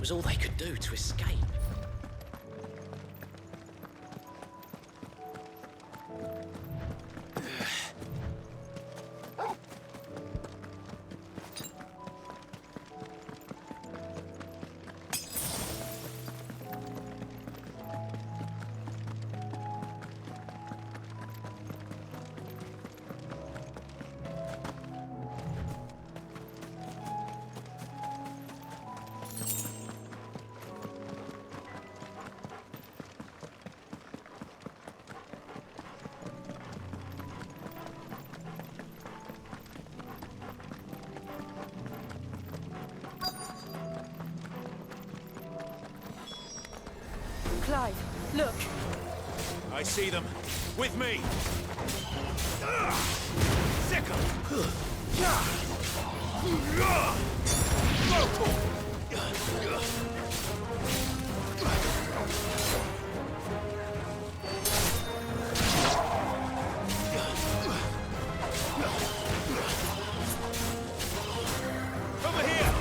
was all they could do to escape. Clive, look. I see them. With me! Sick 'em! Over here!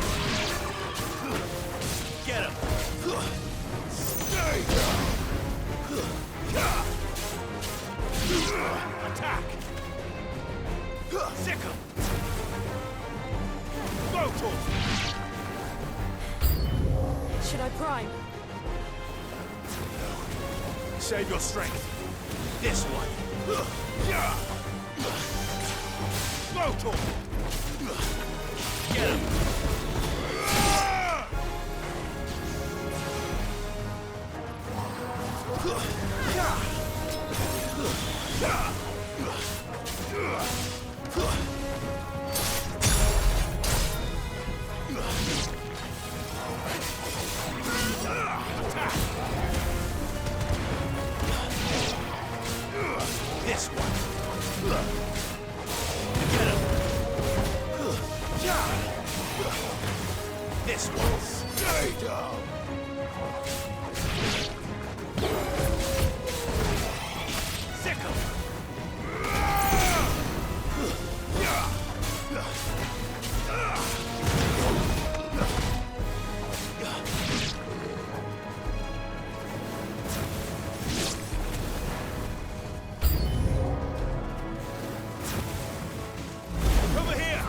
Get him! Stay down! Attack! Sick 'em! Go, Should I prime? save your strength. This one. Go, get him! This one. Get him. This one. Stay down. Sick 'em. Over here.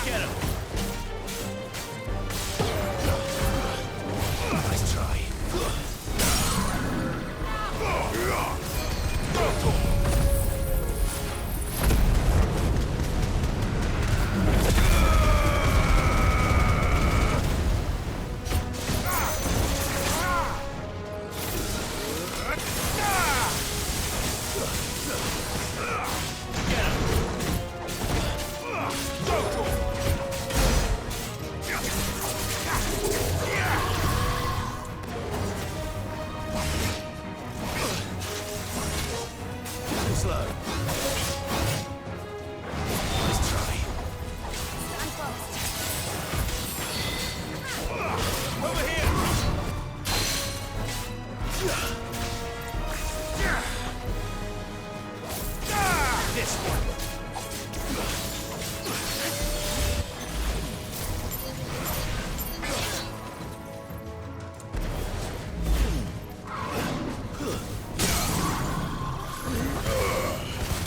Get him! Nice try. Slow. Nice try. Stand fast. Over here! This one.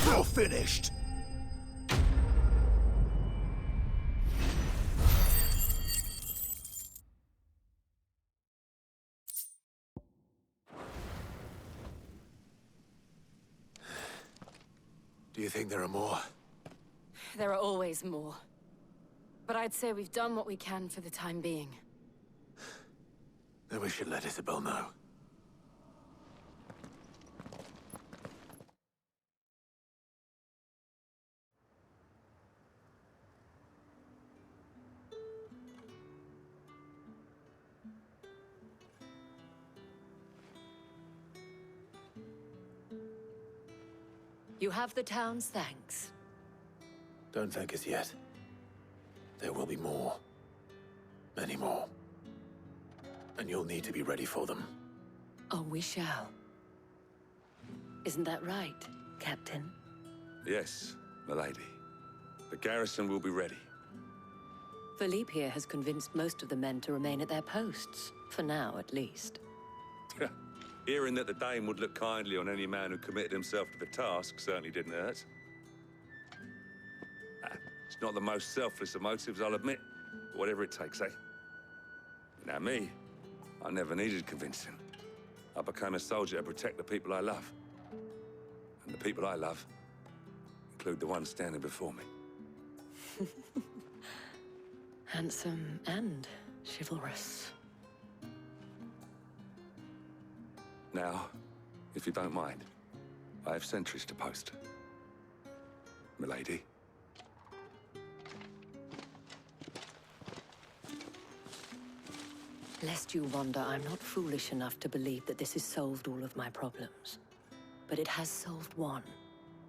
You're finished. Do you think there are more? There are always more. But I'd say we've done what we can for the time being. Then we should let Isabel know. You have the town's thanks. Don't thank us yet. There will be more. Many more. And you'll need to be ready for them. Oh, we shall. Isn't that right, Captain? Yes, milady. The garrison will be ready. Philippe here has convinced most of the men to remain at their posts. For now, at least. Hearing that the Dane would look kindly on any man who committed himself to the task certainly didn't hurt. It's not the most selfless of motives, I'll admit. But whatever it takes, eh? Now me, I never needed convincing. I became a soldier to protect the people I love. And the people I love include the ones standing before me. Handsome and chivalrous. Now, if you don't mind, I have sentries to post. Milady. Lest you wonder, I'm not foolish enough to believe that this has solved all of my problems. But it has solved one,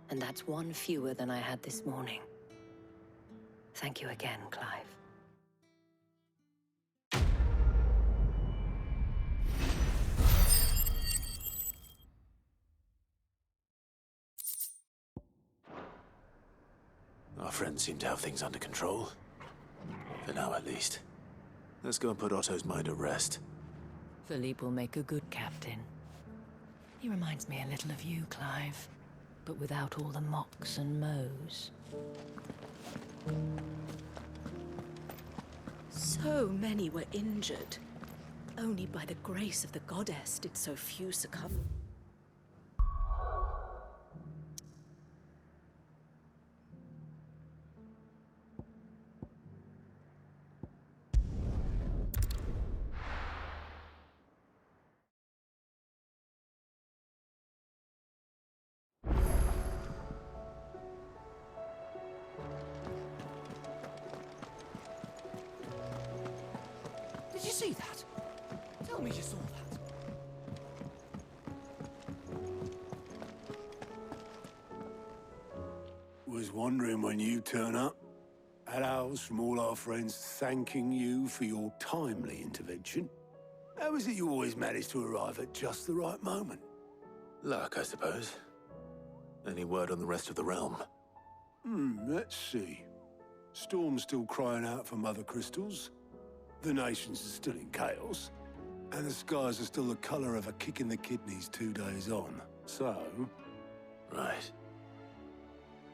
and that's one fewer than I had this morning. Thank you again, Clive. Our friends seem to have things under control. For now, at least. Let's go and put Otto's mind at rest. Philippe will make a good captain. He reminds me a little of you, Clive, but without all the mocks and mows. So many were injured. Only by the grace of the goddess did so few succumb. Did you see that? Tell me you saw that. Was wondering when you turn up. Had owls from all our friends thanking you for your timely intervention. How is it you always manage to arrive at just the right moment? Luck, I suppose. Any word on the rest of the realm? Let's see. Storm's still crying out for mother crystals. The nations are still in chaos. And the skies are still the colour of a kick in the kidneys 2 days on. So... Right.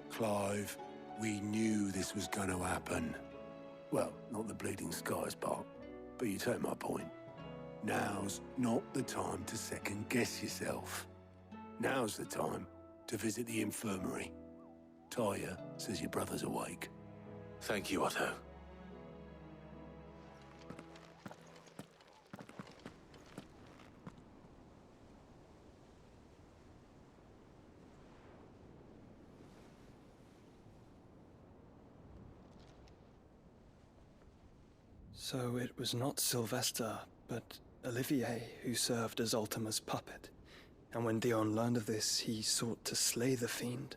Clive, we knew this was going to happen. Well, not the bleeding skies part, but you take my point. Now's not the time to second-guess yourself. Now's the time to visit the infirmary. Talia says your brother's awake. Thank you, Otto. So it was not Sylvester, but Olivier who served as Ultima's puppet. And when Dion learned of this, he sought to slay the fiend.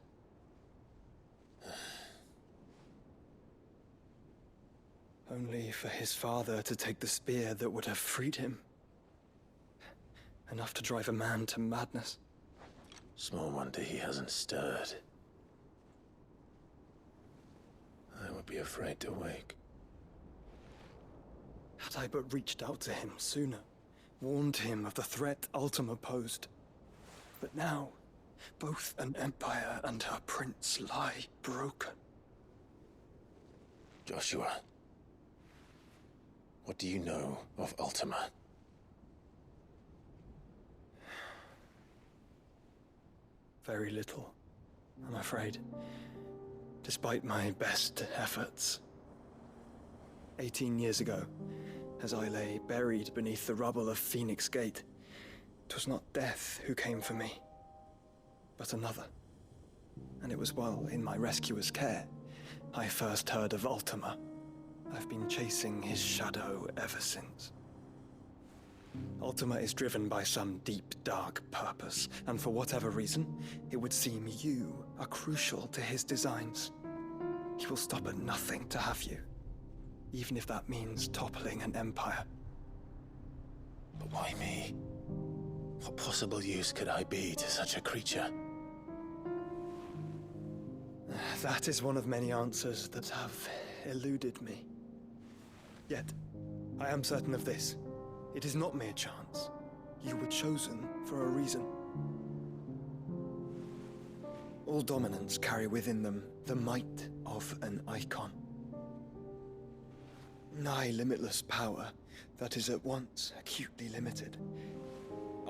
Only for his father to take the spear that would have freed him. Enough to drive a man to madness. Small wonder he hasn't stirred. I would be afraid to wake. Had I but reached out to him sooner, warned him of the threat Ultima posed. But now, both an empire and her prince lie broken. Joshua, what do you know of Ultima? Very little, I'm afraid. despite my best efforts. 18 years ago, as I lay buried beneath the rubble of Phoenix Gate, 'twas not death who came for me, but another. And it was while in my rescuer's care I first heard of Ultima. I've been chasing his shadow ever since. Ultima is driven by some deep, dark purpose, and for whatever reason, it would seem you are crucial to his designs. He will stop at nothing to have you, even if that means toppling an empire. But why me? What possible use could I be to such a creature? That is one of many answers that have eluded me. Yet, I am certain of this. It is not mere chance. You were chosen for a reason. All dominants carry within them the might of an icon. Nigh limitless power that is at once acutely limited.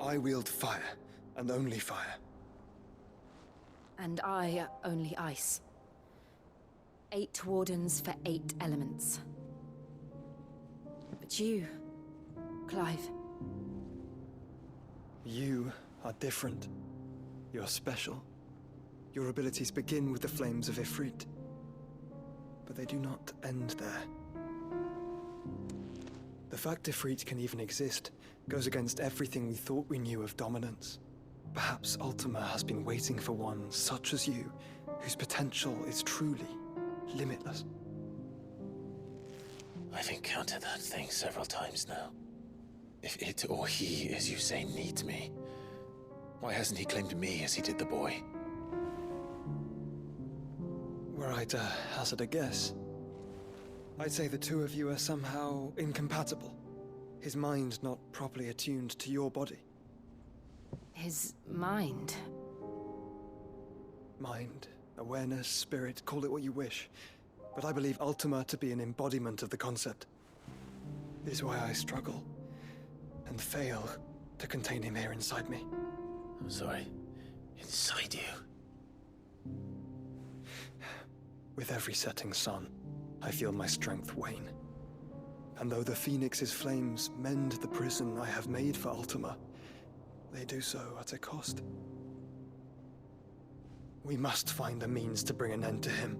I wield fire, and only fire. And I only ice. 8 wardens for 8 elements. But you, Clive. You are different. You're special. Your abilities begin with the flames of Ifrit. But they do not end there. The fact Ifrit can even exist goes against everything we thought we knew of dominance. Perhaps Ultima has been waiting for one such as you, whose potential is truly limitless. I've encountered that thing several times now. If it or he, as you say, needs me, why hasn't he claimed me as he did the boy? Were I to hazard a guess, I'd say the two of you are somehow incompatible. His mind not properly attuned to your body. His mind. Mind, awareness, spirit, call it what you wish. But I believe Ultima to be an embodiment of the concept. It is why I struggle and fail to contain him here inside me. I'm sorry. Inside you? With every setting sun, I feel my strength wane. And though the Phoenix's flames mend the prison I have made for Ultima, they do so at a cost. We must find a means to bring an end to him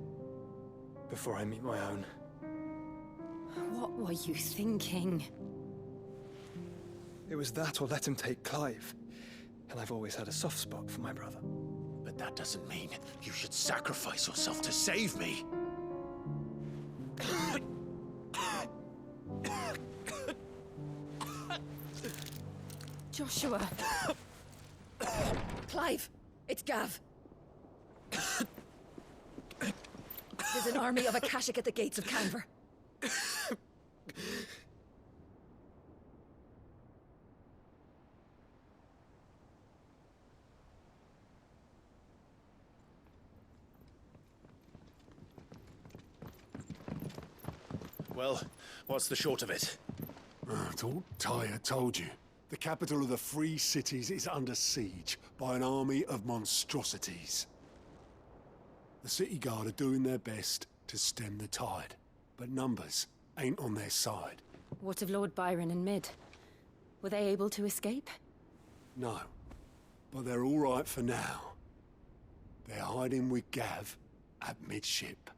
before I meet my own. What were you thinking? It was that or let him take Clive. And I've always had a soft spot for my brother. But that doesn't mean you should sacrifice yourself to save me. Joshua. Clive! It's Gav! There's an army of Akashic at the gates of Canver. Well, what's the short of it? I thought Tyre told you. The capital of the Free Cities is under siege by an army of monstrosities. The city guard are doing their best to stem the tide, but numbers ain't on their side. What of Lord Byron and Mid? Were they able to escape? No, but they're all right for now. They're hiding with Gav at midship.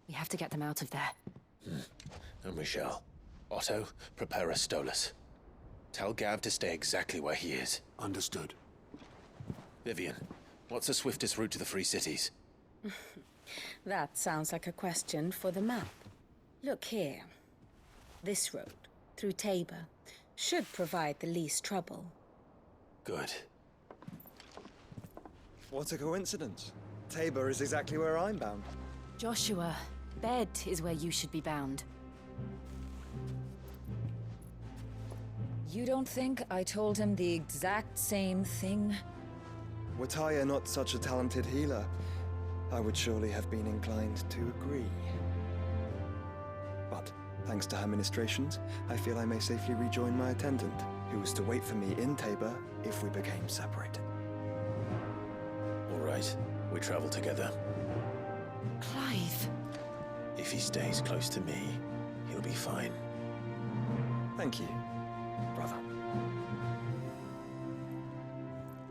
We have to get them out of there. And we shall. Otto, prepare a Stolas. Tell Gav to stay exactly where he is. Understood. Vivian, what's the swiftest route to the Free Cities? That sounds like a question for the map. Look here. This road, through Tabor, should provide the least trouble. Good. What a coincidence. Tabor is exactly where I'm bound. Joshua, bed is where you should be bound. You don't think I told him the exact same thing? Were Tyre not such a talented healer, I would surely have been inclined to agree. But, thanks to her ministrations, I feel I may safely rejoin my attendant, who was to wait for me in Tabor if we became separated. All right, we travel together. Clive. If he stays close to me, he'll be fine. Thank you, brother.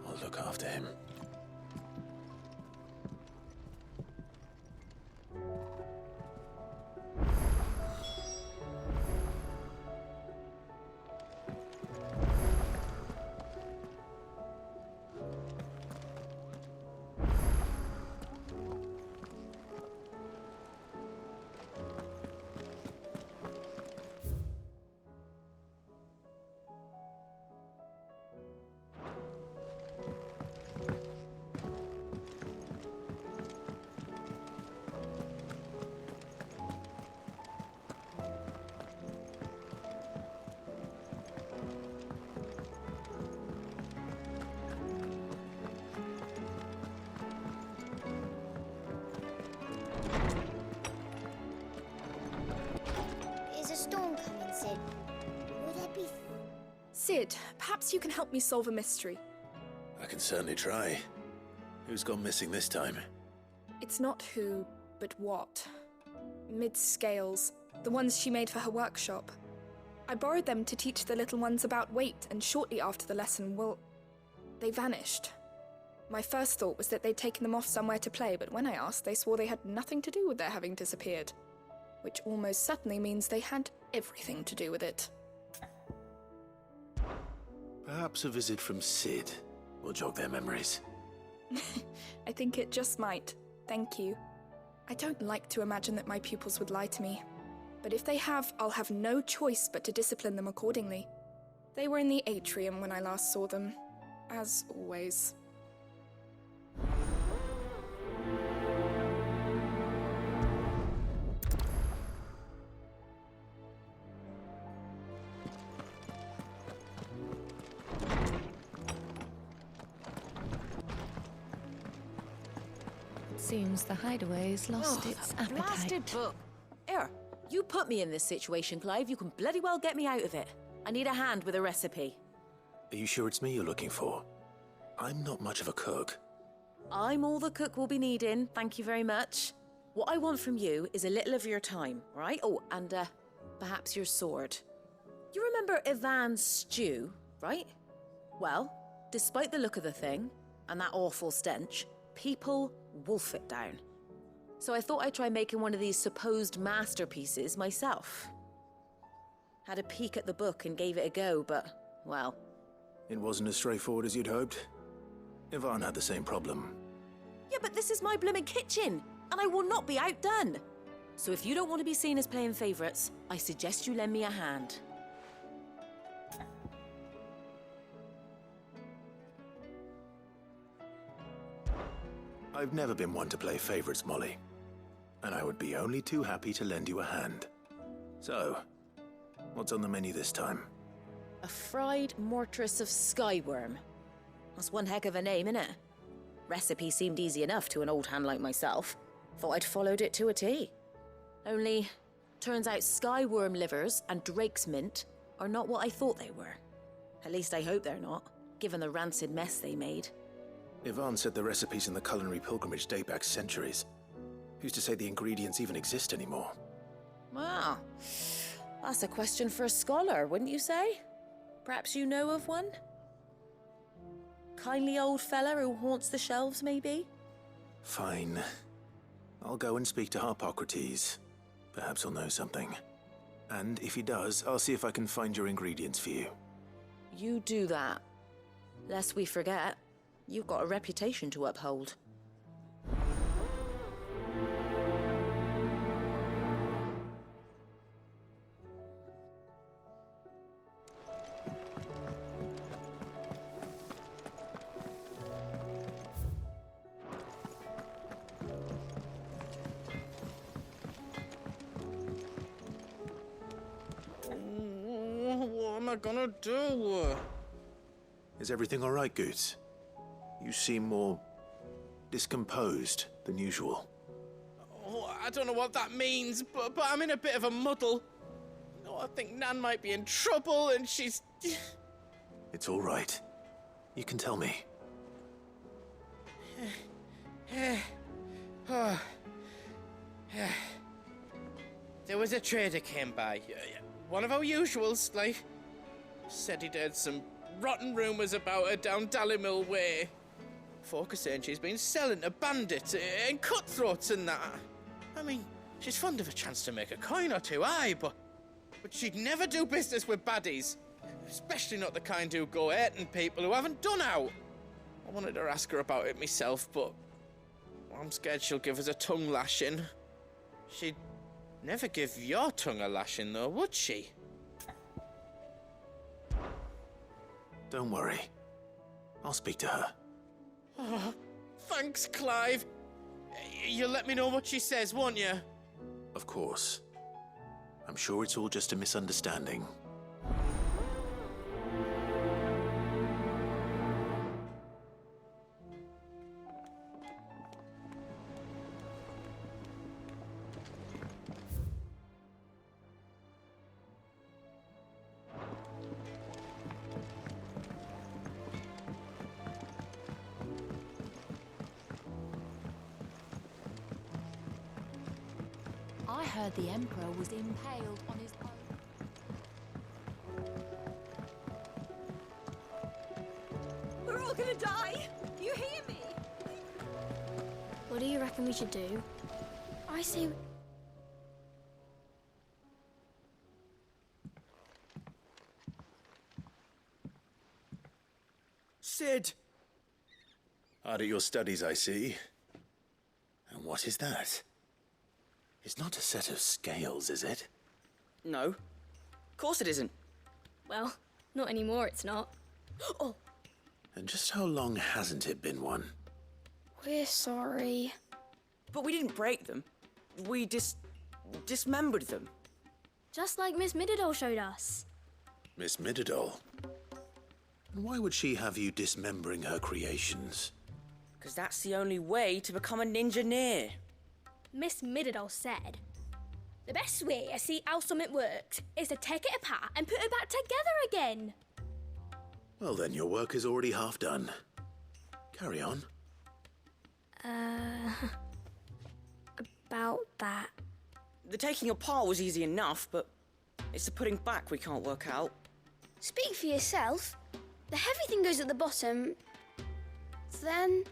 I'll look after him. Is a storm coming, Sid? Will there be... Sid, perhaps you can help me solve a mystery. I can certainly try. Who's gone missing this time? It's not who, but what. Mid-scales, the ones she made for her workshop. I borrowed them to teach the little ones about weight, and shortly after the lesson, well, they vanished. My first thought was that they'd taken them off somewhere to play, but when I asked, they swore they had nothing to do with their having disappeared. Which almost certainly means they had everything to do with it. Perhaps a visit from Sid will jog their memories. I think it just might. Thank you. I don't like to imagine that my pupils would lie to me. But if they have, I'll have no choice but to discipline them accordingly. They were in the atrium when I last saw them, as always. Seems the hideaway's lost its that appetite. Blasted book. Here, you put me in this situation, Clive. You can bloody well get me out of it. I need a hand with a recipe. Are you sure it's me you're looking for? I'm not much of a cook. I'm all the cook will be needing, thank you very much. What I want from you is a little of your time, right? Oh, and perhaps your sword. You remember Ivan's stew, right? Well, despite the look of the thing, and that awful stench, people wolf it down. So I thought I'd try making one of these supposed masterpieces myself. Had a peek at the book and gave it a go, but, well... It wasn't as straightforward as you'd hoped. Ivan had the same problem. Yeah, but this is my blooming kitchen, and I will not be outdone. So if you don't want to be seen as playing favourites, I suggest you lend me a hand. I've never been one to play favorites, Molly. And I would be only too happy to lend you a hand. So, what's on the menu this time? A fried mortress of skyworm. That's one heck of a name, innit? Recipe seemed easy enough to an old hand like myself. Thought I'd followed it to a T. Only, turns out skyworm livers and drake's mint are not what I thought they were. At least I hope they're not, given the rancid mess they made. Ivan said the recipes in the culinary pilgrimage date back centuries. Who's to say the ingredients even exist anymore? Well, that's a question for a scholar, wouldn't you say? Perhaps you know of one? Kindly old fella who haunts the shelves, maybe? Fine. I'll go and speak to Harpocrates. Perhaps he'll know something. And if he does, I'll see if I can find your ingredients for you. You do that. Lest we forget, you've got a reputation to uphold. What am I gonna do? Is everything all right, Goots? You seem more discomposed than usual. Oh, I don't know what that means, but I'm in a bit of a muddle. Oh, I think Nan might be in trouble, and she's... It's all right. You can tell me. There was a trader came by. One of our usuals, like. Said he'd heard some rotten rumours about her down Dallymill Way. Folk are saying she's been selling to bandits and cutthroats and that. I mean, she's fond of a chance to make a coin or two, aye, but she'd never do business with baddies. Especially not the kind who go hurting people who haven't done out. I wanted to ask her about it myself, but I'm scared she'll give us a tongue lashing. She'd never give your tongue a lashing, though, would she? Don't worry. I'll speak to her. Oh, thanks, Clive. You'll let me know what she says, won't you? Of course. I'm sure it's all just a misunderstanding. I heard the Emperor was impaled on his own. We're all gonna die! You hear me? What do you reckon we should do? I say... Sid! Hard at your studies, I see. And what is that? It's not a set of scales, is it? No. Of course it isn't. Well, not anymore, it's not. Oh, And just how long hasn't it been one? we're sorry. But we didn't break them. We dismembered them. Just like Miss Mididol showed us. Miss Mididol? And why would she have you dismembering her creations? Because that's the only way to become a ninja-neer. Miss Mididol said, the best way to see how something works is to take it apart and put it back together again. Well then, your work is already half done. Carry on. About that. The taking apart was easy enough, but it's the putting back we can't work out. Speak for yourself. The heavy thing goes at the bottom. Then...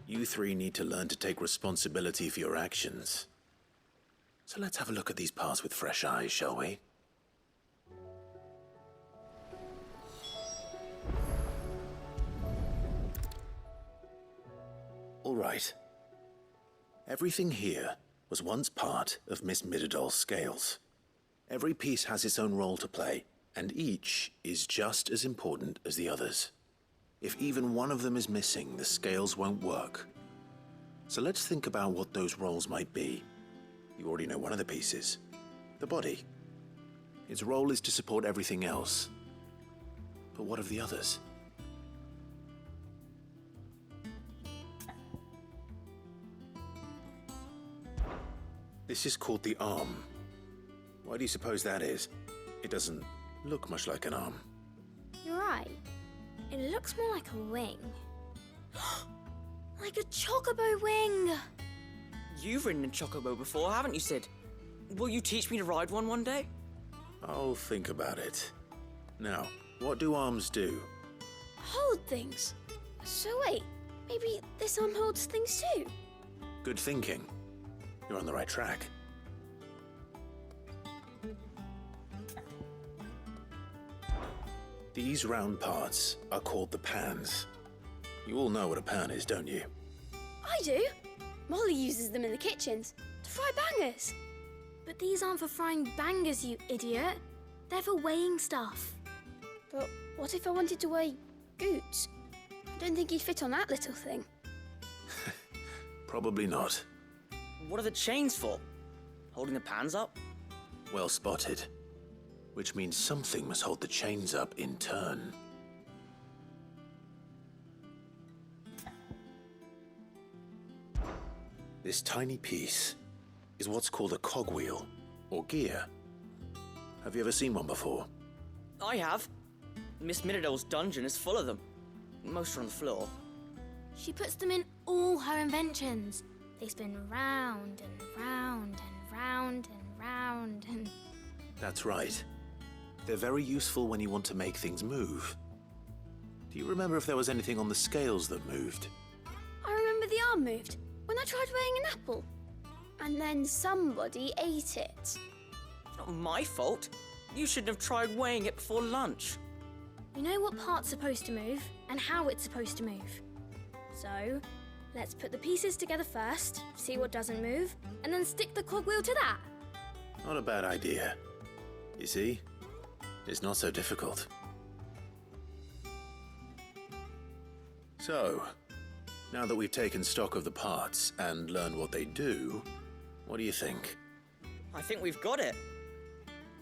You three need to learn to take responsibility for your actions. So let's have a look at these parts with fresh eyes, shall we? All right. Everything here was once part of Miss Mididol's scales. Every piece has its own role to play, and each is just as important as the others. If even one of them is missing, the scales won't work. So let's think about what those roles might be. You already know one of the pieces. The body. Its role is to support everything else. But what of the others? This is called the arm. Why do you suppose that is? It doesn't look much like an arm. You're right. It looks more like a wing. Like a chocobo wing! You've ridden a chocobo before, haven't you, Sid? Will you teach me to ride one day? I'll think about it. Now, what do arms do? Hold things. So wait, maybe this arm holds things too? Good thinking. You're on the right track. These round parts are called the pans. You all know what a pan is, don't you? I do. Molly uses them in the kitchens to fry bangers. But these aren't for frying bangers, you idiot. They're for weighing stuff. But what if I wanted to weigh Goots? I don't think he'd fit on that little thing. Probably not. What are the chains for? Holding the pans up? Well spotted. Which means something must hold the chains up in turn. This tiny piece is what's called a cogwheel, or gear. Have you ever seen one before? I have. Miss Mididol's dungeon is full of them. Most are on the floor. She puts them in all her inventions. They spin round and round and round and round and... That's right. They're very useful when you want to make things move. Do you remember if there was anything on the scales that moved? I remember the arm moved when I tried weighing an apple. And then somebody ate it. It's not my fault. You shouldn't have tried weighing it before lunch. You know what part's supposed to move and how it's supposed to move. So, let's put the pieces together first, see what doesn't move, and then stick the cogwheel to that. Not a bad idea. You see? It's not so difficult. So, now that we've taken stock of the parts and learned what they do, what do you think? I think we've got it.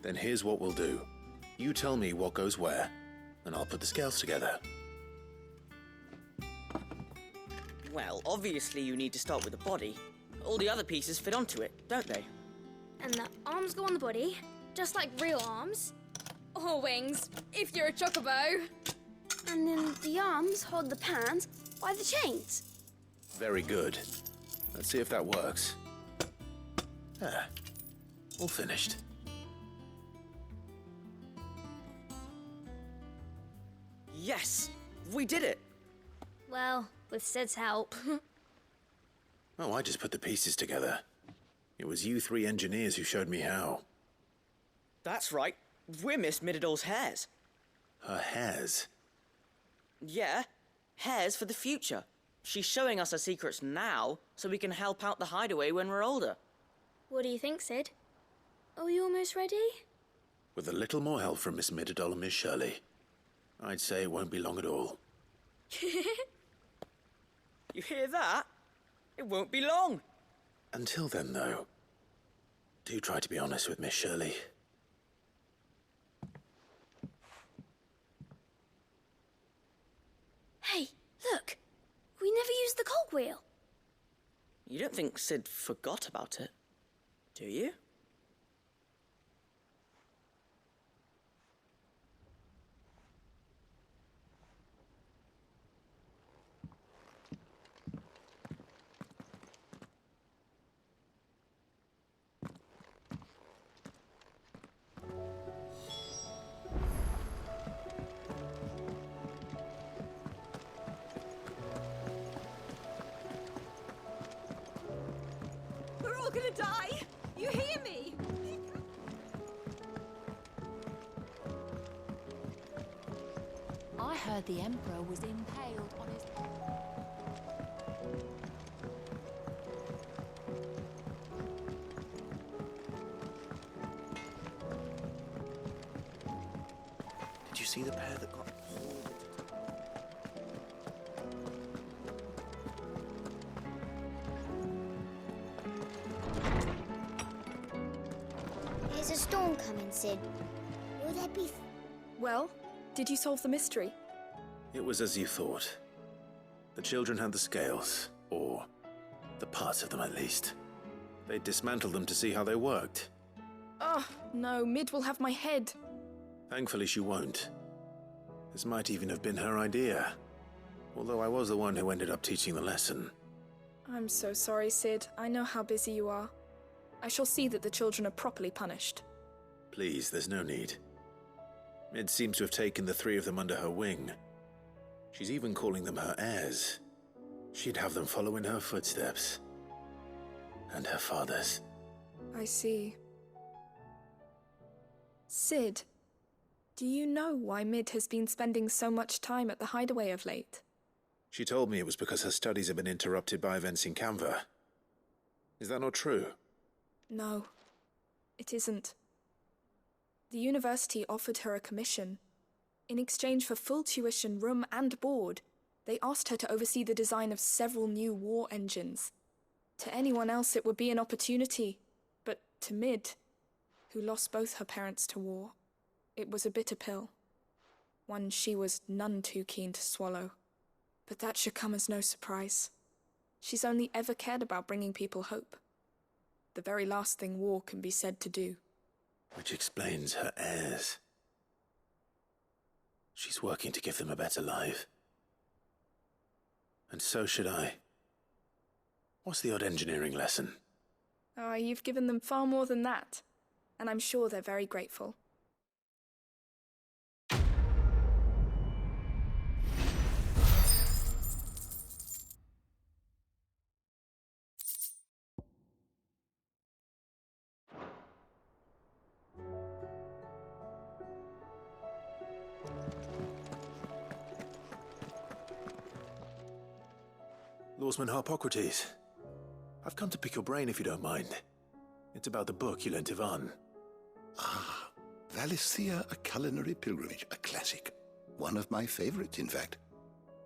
Then here's what we'll do. You tell me what goes where, and I'll put the scales together. Well, obviously you need to start with the body. All the other pieces fit onto it, don't they? And the arms go on the body, just like real arms. Or wings, if you're a chocobo. And then the arms hold the pans by the chains. Very good. Let's see if that works. Ah, all finished. Yes! We did it! Well, with Sid's help. Oh, I just put the pieces together. It was you three engineers who showed me how. That's right. We're Miss Mididol's hairs. Her hairs? Yeah, hairs for the future. She's showing us her secrets now, so we can help out the hideaway when we're older. What do you think, Sid? Are we almost ready? With a little more help from Miss Mididol and Miss Shirley, I'd say it won't be long at all. You hear that? It won't be long. Until then, though, do try to be honest with Miss Shirley. Hey, look! We never used the cogwheel. You don't think Sid forgot about it, do you? We're all gonna die! You hear me? I heard the Emperor was impaled on his... Did you see the pair that got... There's a storm coming, Sid. Will there be... Well, did you solve the mystery? It was as you thought. The children had the scales, or the parts of them at least. They dismantled them to see how they worked. Oh, no, Mid will have my head. Thankfully she won't. This might even have been her idea. Although I was the one who ended up teaching the lesson. I'm so sorry, Sid. I know how busy you are. I shall see that the children are properly punished. Please, there's no need. Mid seems to have taken the three of them under her wing. She's even calling them her heirs. She'd have them follow in her footsteps. And her father's. I see. Sid, do you know why Mid has been spending so much time at the hideaway of late? She told me it was because her studies have been interrupted by events in Canva. Is that not true? No, it isn't. The university offered her a commission. In exchange for full tuition, room and board, they asked her to oversee the design of several new war engines. To anyone else it would be an opportunity, but to Mid, who lost both her parents to war, it was a bitter pill. One she was none too keen to swallow. But that should come as no surprise. She's only ever cared about bringing people hope. The very last thing war can be said to do. Which explains her heirs. She's working to give them a better life. And so should I. What's the odd engineering lesson? Oh, you've given them far more than that. And I'm sure they're very grateful. Lawsman Harpocrates. I've come to pick your brain if you don't mind. It's about the book you lent Ivan. Ah, Valisthea, A Culinary Pilgrimage, a classic. One of my favorites, in fact.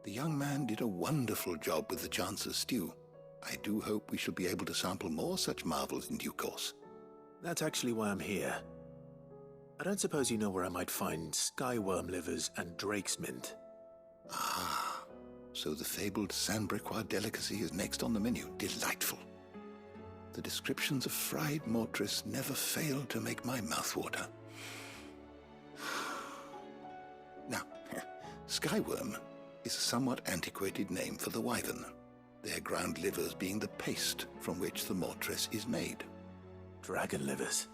The young man did a wonderful job with the Chance's stew. I do hope we shall be able to sample more such marvels in due course. That's actually why I'm here. I don't suppose you know where I might find skyworm livers and drake's mint. Ah, so the fabled Sandbrequois delicacy is next on the menu. Delightful. The descriptions of fried mortress never fail to make my mouth water. Now, skyworm is a somewhat antiquated name for the wyvern, their ground livers being the paste from which the mortress is made. Dragon livers.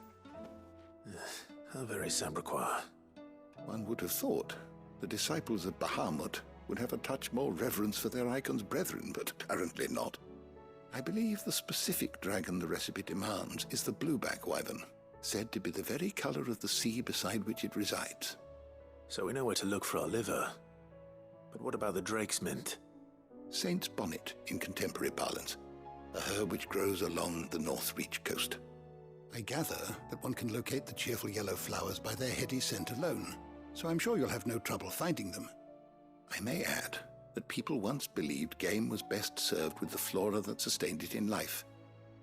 How very Sandbrequois. One would have thought the disciples of Bahamut would have a touch more reverence for their icon's brethren, but apparently not. I believe the specific dragon the recipe demands is the blueback wyvern, said to be the very color of the sea beside which it resides. So we know where to look for our liver. But what about the drake's mint? Saint's bonnet in contemporary parlance, a herb which grows along the North Reach coast. I gather that one can locate the cheerful yellow flowers by their heady scent alone, so I'm sure you'll have no trouble finding them. I may add that people once believed game was best served with the flora that sustained it in life,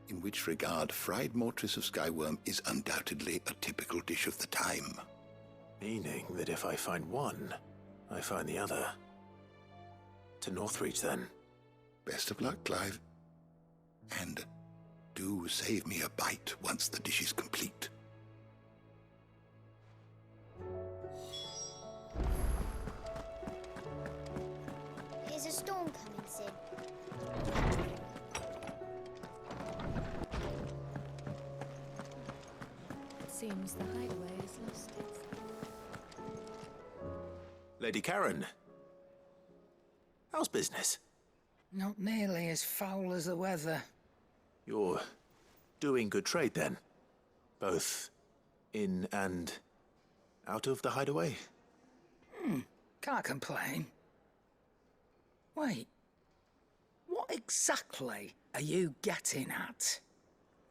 in which regard fried mortress of skyworm is undoubtedly a typical dish of the time. Meaning that if I find one, I find the other. To Northreach, then. Best of luck, Clive. And do save me a bite once the dish is complete. There's a storm coming, Sid. It seems the highway has lost its... Lady Karen. How's business? Not nearly as foul as the weather. You're doing good trade, then? Both in and out of the hideaway? Can't complain. Wait. What exactly are you getting at?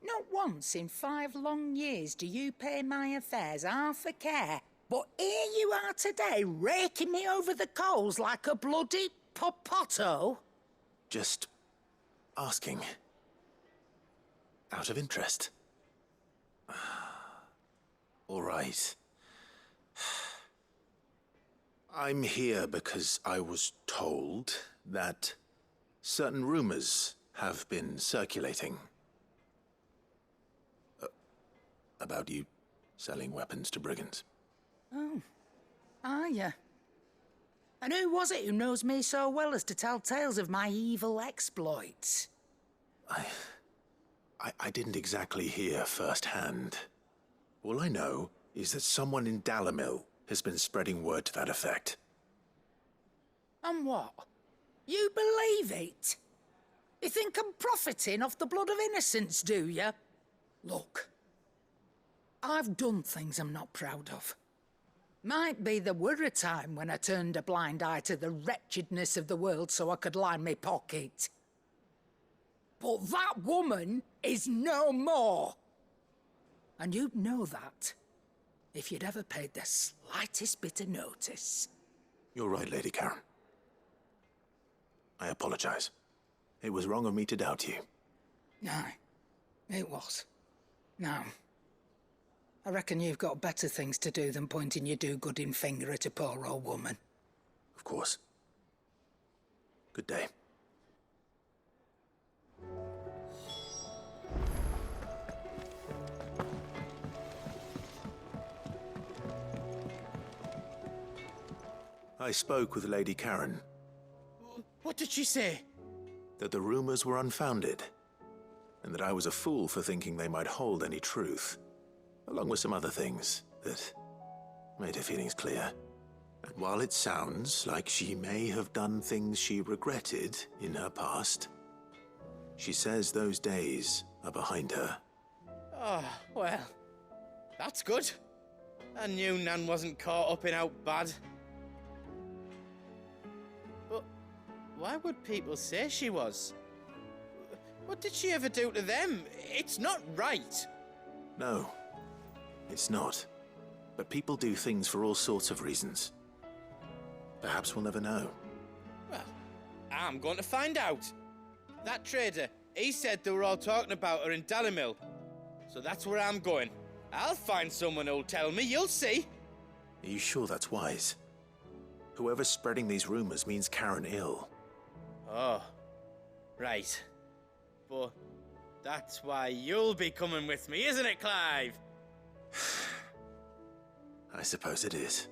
Not once in 5 long years do you pay my affairs half a care, but here you are today, raking me over the coals like a bloody popoto? Just asking. Out of interest. All right. I'm here because I was told that certain rumors have been circulating. About you selling weapons to brigands. Oh, are you? And who was it who knows me so well as to tell tales of my evil exploits? I didn't exactly hear firsthand. All I know is that someone in Dalimil has been spreading word to that effect. And what? You believe it? You think I'm profiting off the blood of innocents, do you? Look, I've done things I'm not proud of. Might be there were a time when I turned a blind eye to the wretchedness of the world so I could line my pocket. But that woman is no more. And you'd know that if you'd ever paid the slightest bit of notice. You're right, Lady Karen. I apologize. It was wrong of me to doubt you. Aye, it was. Now, I reckon you've got better things to do than pointing your do-gooding finger at a poor old woman. Of course. Good day. I spoke with Lady Karen. What did she say? that the rumors were unfounded, and that I was a fool for thinking they might hold any truth, along with some other things that made her feelings clear. And while it sounds like she may have done things she regretted in her past, she says those days are behind her. Oh, well, that's good. I knew Nan wasn't caught up in out bad. But why would people say she was? What did she ever do to them? It's not right. No, it's not. But people do things for all sorts of reasons. Perhaps we'll never know. Well, I'm going to find out. That trader, he said they were all talking about her in Dalimil. So that's where I'm going. I'll find someone who'll tell me, you'll see. Are you sure that's wise? Whoever's spreading these rumors means Karen ill. Oh, right. But that's why you'll be coming with me, isn't it, Clive? I suppose it is.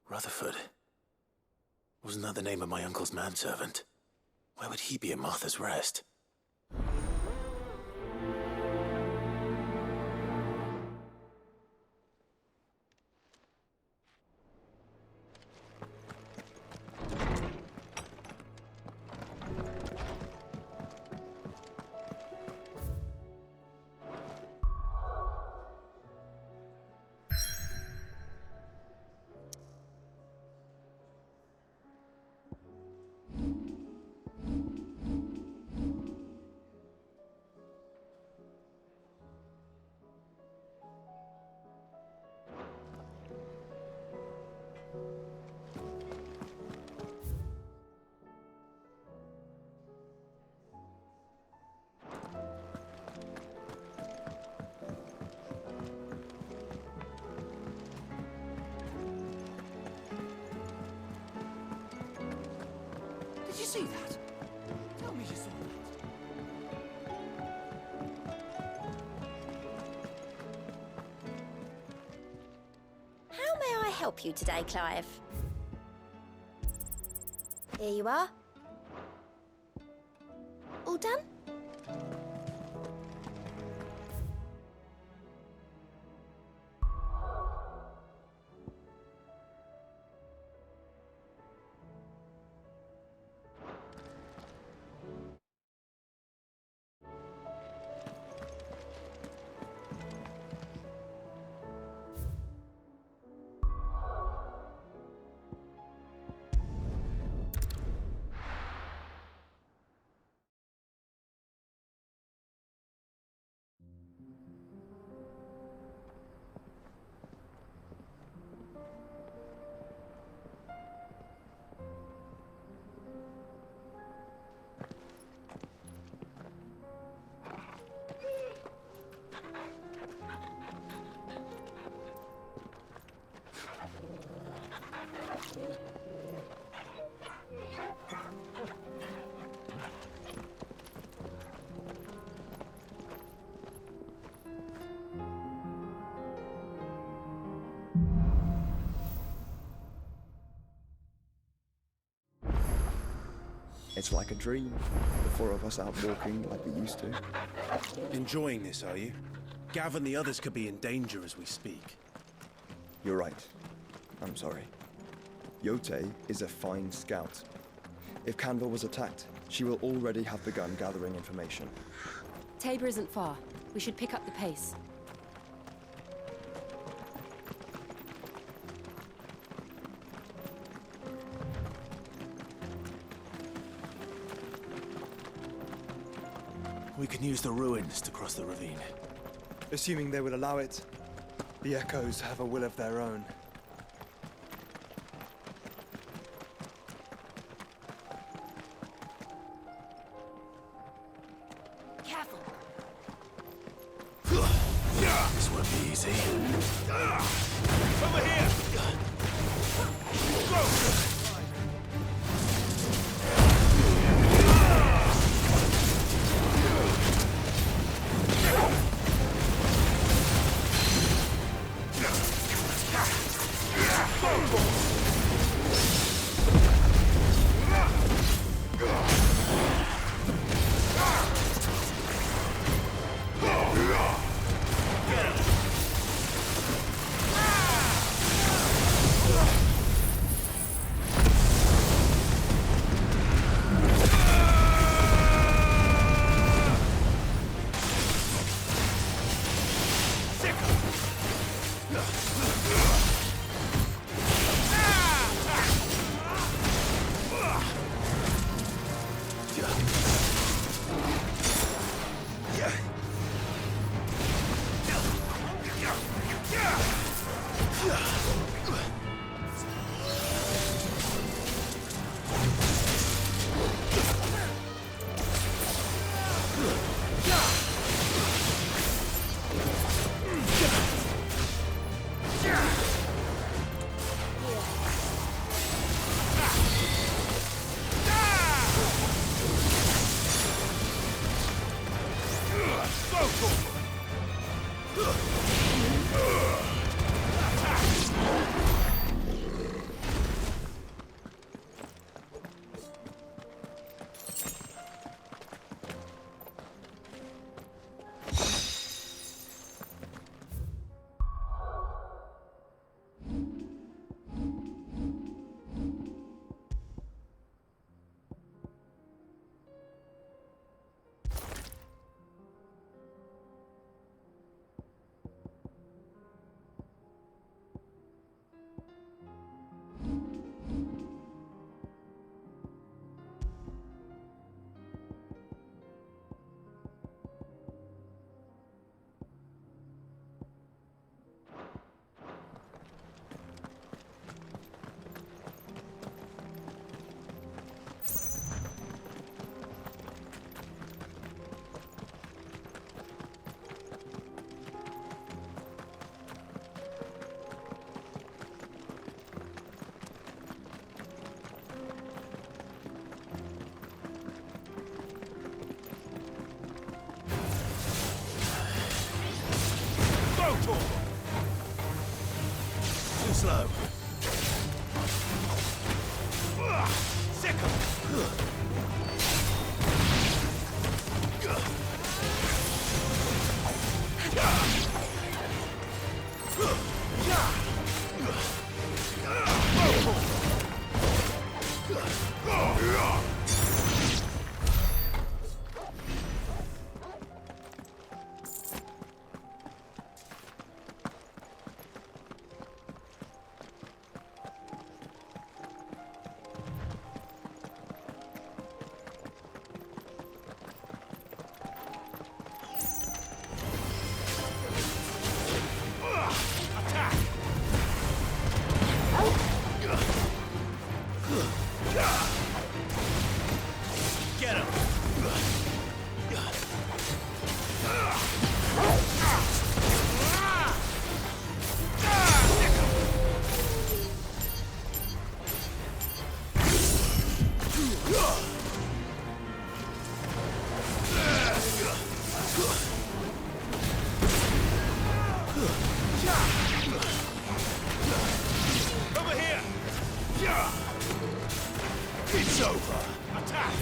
Rutherford. Wasn't that the name of my uncle's manservant? Why would he be at Martha's Rest? Did you see that? Tell me you saw that. help you today, Clive? Here you are. All done? It's like a dream. The four of us out walking like we used to. Enjoying this, are you? Gav and the others could be in danger as we speak. You're right. I'm sorry. Yote is a fine scout. If Canville was attacked, she will already have begun gathering information. Tabor isn't far. We should pick up the pace. We can use the ruins to cross the ravine. Assuming they will allow it, the Echoes have a will of their own. Careful! This won't be easy. Over here! Go! It's over. Attack!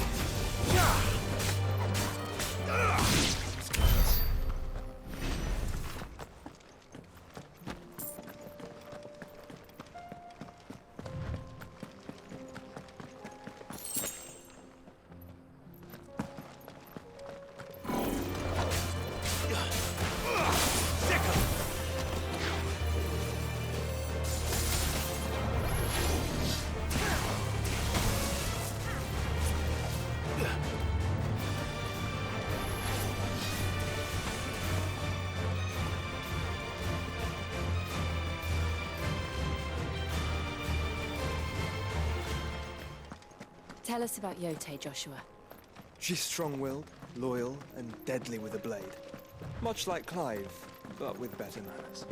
Tell us about Yote, Joshua. She's strong-willed, loyal, and deadly with a blade. Much like Clive, but with better manners.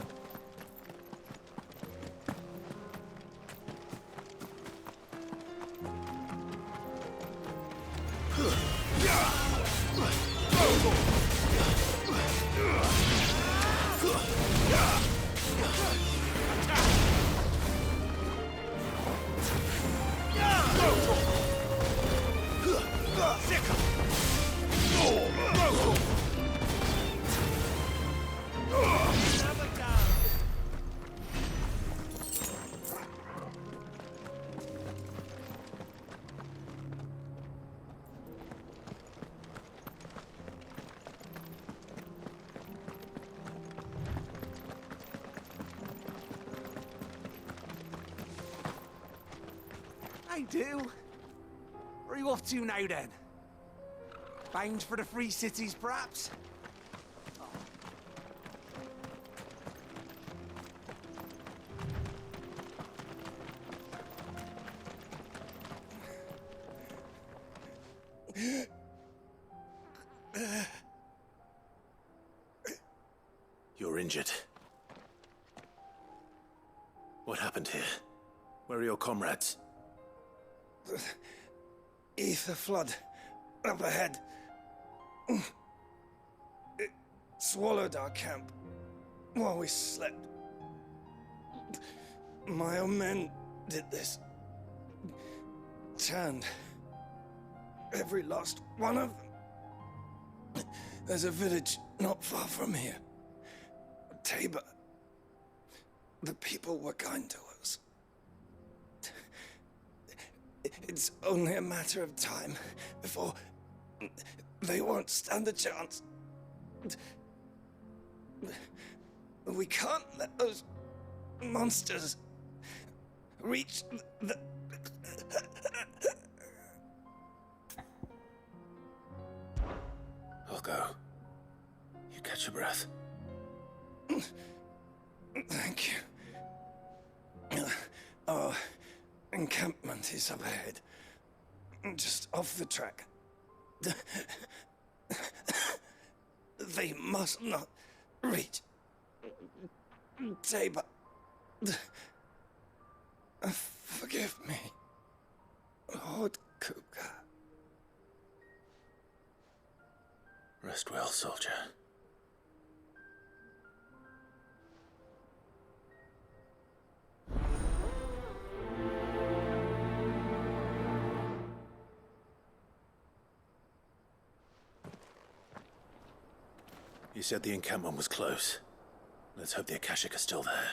I do. Where are you off to now, then? Bound for the Free Cities, perhaps? You're injured. What happened here? Where are your comrades? Ether flood up ahead. It swallowed our camp while we slept. My own men did this. Turned every last one of them. There's a village not far from here. Tabor. The people were kind to us. It's only a matter of time before they won't stand a chance. We can't let those monsters reach the... I'll go. You catch your breath. Thank you. Our encampment is up ahead. Just off the track. They must not reach Tabor. Forgive me, Lord Kuka. Rest well, soldier. You said the encampment was close. Let's hope the Akashic are still there.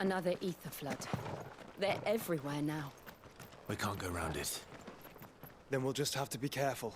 Another ether flood. They're everywhere now. We can't go round it. Then we'll just have to be careful.